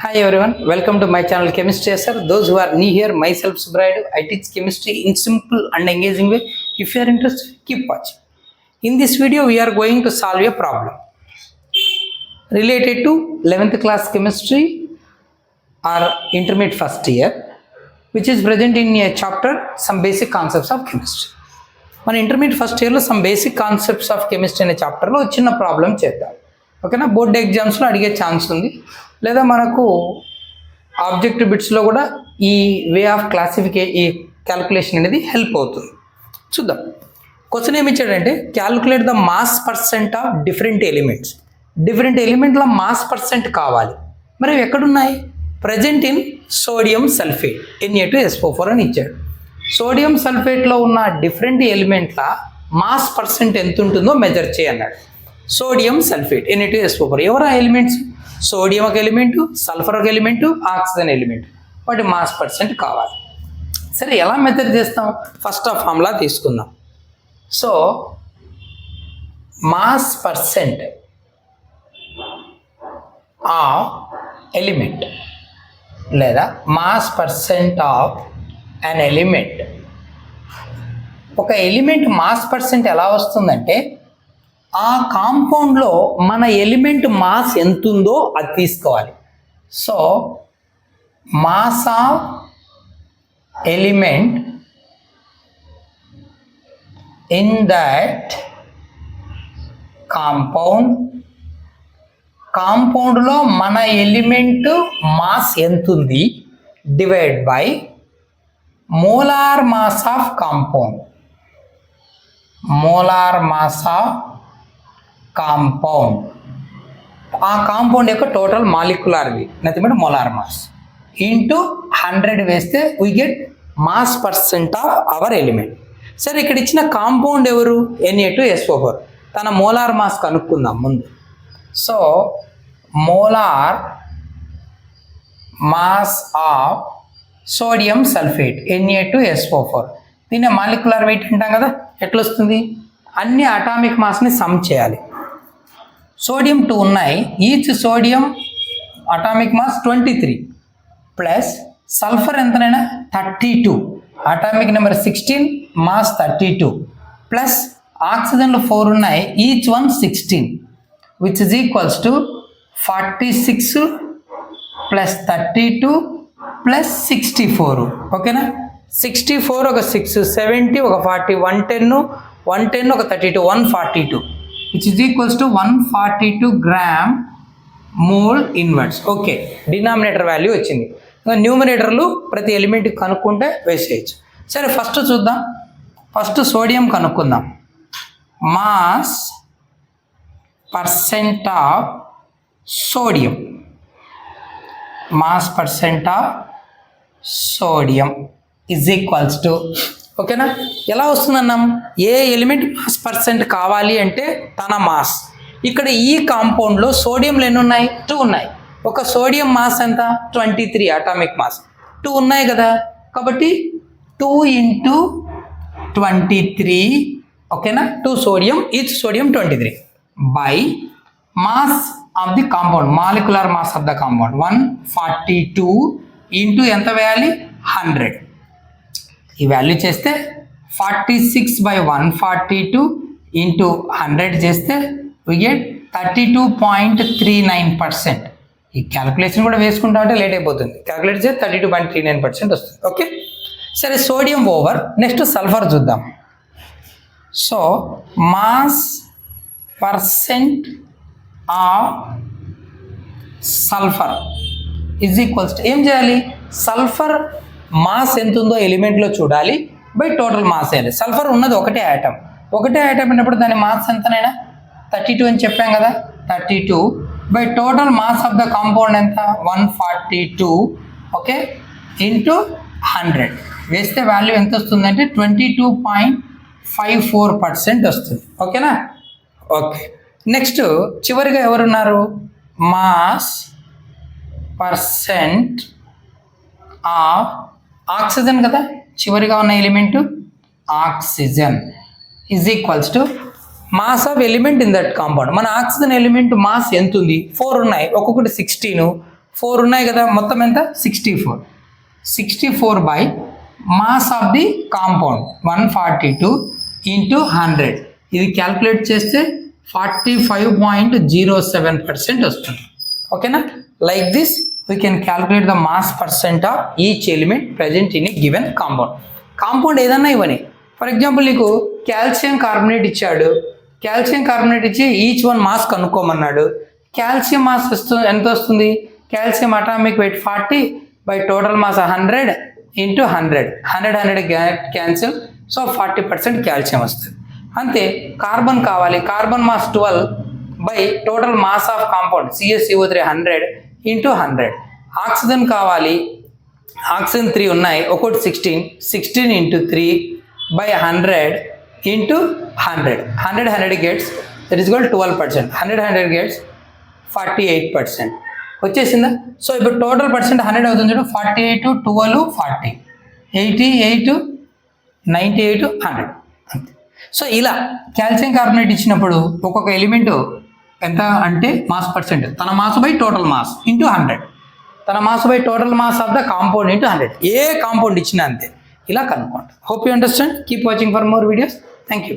Hi everyone, welcome to my channel Chemistry Sir. Those who are new here, myself Subraidu, I teach chemistry in simple and engaging way. If you are interested, keep watching. In this video, we are going to solve a problem related to 11th class chemistry or intermediate first year, which is present in a chapter, some basic concepts of chemistry. మన intermediate first ఇయర్లో some basic concepts of chemistry అనే చాప్టర్లో చిన్న problem చేద్దాం. ఓకేనా, board ఎగ్జామ్స్లో అడిగే chance ఉంది, లేదా మనకు ఆబ్జెక్టివ్ బిట్స్లో కూడా ఈ వే ఆఫ్ ఈ క్యాలిక్యులేషన్ అనేది హెల్ప్ అవుతుంది. చూద్దాం. క్వశ్చన్ ఏమి ఇచ్చాడంటే, calculate the mass percent of different elements. Different ఎలిమెంట్ల మాస్ పర్సెంట్ కావాలి. మరి ఎక్కడున్నాయి? Present in sodium sulphate Na2SO4 అని ఇచ్చాడు. సోడియం సల్ఫేట్లో ఉన్న డిఫరెంట్ ఎలిమెంట్ల మాస్ పర్సెంట్ ఎంత ఉంటుందో మెజర్ చేయన్నాడు. సోడియం సల్ఫేట్ Na2SO4 ఎవరా ఎలిమెంట్స్? సోడియం ఒక ఎలిమెంటు, సల్ఫర్ ఒక ఎలిమెంటు, ఆక్సిజన్ ఎలిమెంట్. వాటి మాస్ పర్సెంట్ కావాలి. సరే, ఎలా మెజర్ చేస్తాం? ఫస్ట్ ఆ ఫార్ములా తీసుకుందాం. So mass percent of element లేదా mass percent of an element. ఒక ఎలిమెంట్ మాస్ పర్సెంట్ ఎలా వస్తుందంటే, ఆ కాంపౌండ్లో మన ఎలిమెంట్ మాస్ ఎంత ఉందో అది తీసుకోవాలి. So mass of element in that కాంపౌండ్లో మన ఎలిమెంట్ మాస్ ఎంత ఉంది divide by molar mass of compound. Molar mass of compound, ఆ కాంపౌండ్ యొక్క టోటల్ మాలిక్యులర్వి nothing but molar mass into 100 వేస్తే we get mass percent of our element. సరే, ఇక్కడ ఇచ్చిన కాంపౌండ్ ఎవరు? Na2SO4. తన మోలార్ మాస్ కనుక్కుందాం ముందు. So molar mass of sodium sulphate Na2SO4, దీన్ని మాలిక్యులర్ వెయిట్ అంటాం కదా. ఎట్లా వస్తుంది? అన్ని అటామిక్ మాస్ని సమ్ చేయాలి. సోడియం 2 ఉన్నాయి, each sodium atomic mass 23 plus sulphur ఎంతనైనా 32, అటామిక్ నెంబర్ 16, మాస్ 32 ప్లస్ ఆక్సిజన్లు 4 ఉన్నాయి, each one 16 which is equals to 46 plus 32 plus 64. ఓకేనా, 64 ఒక 6, 70 ఒక 40, 110 ఒక 32, 142 which is equals to 142 gram mole inverse. Okay, denominator value వచ్చింది. న్యూమినేటర్లు ప్రతి ఎలిమెంట్కి కనుక్కుంటే వేసేయచ్చు. సరే, ఫస్ట్ చూద్దాం. ఫస్ట్ సోడియం కనుక్కుందాం. Mass percent of sodium, mass percent of sodium is equals to, ఓకేనా, ఎలా వస్తుందన్నాం? ఏ ఎలిమెంట్ మాస్ పర్సెంట్ కావాలి అంటే తన మాస్. ఇక్కడ ఈ కాంపౌండ్లో సోడియంలు ఎన్ని ఉన్నాయి? 2 ఉన్నాయి. ఒక సోడియం మాస్ ఎంత? 23 అటామిక్ మాస్. 2 ఉన్నాయి కదా, కాబట్టి 2 ఇంటూ 23, ఓకేనా, 2 sodium, each sodium 23 by mass of the compound, molecular mass of the compound 142 into ఎంత వేయాలి? 100. ఈ వాల్యూ చేస్తే 46/142 ఇంటూ 100 చేస్తే వి గెట్ 32.39%. ఈ క్యాలిక్యులేషన్ కూడా వేసుకుంటా ఉంటే లేట్ అయిపోతుంది. క్యాలిక్యులేట్ చేస్తే 32.39% వస్తుంది. ఓకే, సరే, సోడియం ఓవర్. నెక్స్ట్ సల్ఫర్ చూద్దాం. So mass percent of sulphur is equals to, ఏం చేయాలి? సల్ఫర్ మాస్ ఎంత ఉందో ఎలిమెంట్లో చూడాలి, బై టోటల్ మాస్ వేయాలి. సల్ఫర్ ఉన్నది ఒకటే ఐటమ్ అయినప్పుడు దాని మాస్ ఎంతనైనా 32 అని చెప్పాం కదా, 32 by total mass of the compound ఎంత? 142, ఓకే, ఇంటూ 100 వేస్తే వాల్యూ ఎంత వస్తుందంటే 22.54% వస్తుంది. ఓకేనా, ఓకే. నెక్స్ట్ చివరిగా ఎవరున్నారు? మాస్ పర్సెంట్ ఆఫ్ ఆక్సిజన్ కదా, చివరిగా ఉన్న element oxygen is equals to mass of element in that compound. మన ఆక్సిజన్ ఎలిమెంట్ మాస్ ఎంత ఉంది? 4 ఉన్నాయి, ఒక్కొక్కటి 16, 4 ఉన్నాయి కదా, మొత్తం ఎంత 64 by mass of the compound 142 into 100. ఇది క్యాల్కులేట్ చేస్తే 45.07% వస్తుంది. ఓకేనా? Like this we can calculate the mass percent of each element present in a given compound. Compound ఏదన్నా ఇవ్వని, ఫర్ ఎగ్జాంపుల్ నీకు కాల్షియం కార్బోనేట్ ఇచ్చాడు, కాల్షియం కార్బోనేట్ ఇచ్చి ఈచ్ వన్ మాస్ కనుక్కోమన్నాడు. కాల్షియం మాస్ ఎంత వస్తుంది? Calcium atomic weight 40 by total mass 100 into 100 cancel, so 40% calcium వస్తుంది. అంతే. కార్బన్ కావాలి, carbon mass 12 by total mass of compound CaCO3 100 into 100. Oxygen కావాలి, ఆక్సిజన్ 3 ఉన్నాయి, ఒకటి 16 into 3 by 100 into 100 gets, that is equal 12%. 100 gets 48% వచ్చేసిందా? So ఇప్పుడు total percent 100 అవుతుంది చూడు, 48 12 40 88 98 100 అంతే. సో ఇలా కాల్షియం కార్బోనేట్ ఇచ్చినప్పుడు ఒక్కొక్క ఎలిమెంట్ ఎంత అంటే మాస్ పర్సెంట్, తన mass by total mass into 100, తన mass by total mass of the compound into 100. A compound ఇచ్చినా అంతే. ఇలా కనుక్కోండి. Hope you understand. Keep watching for more videos. Thank you.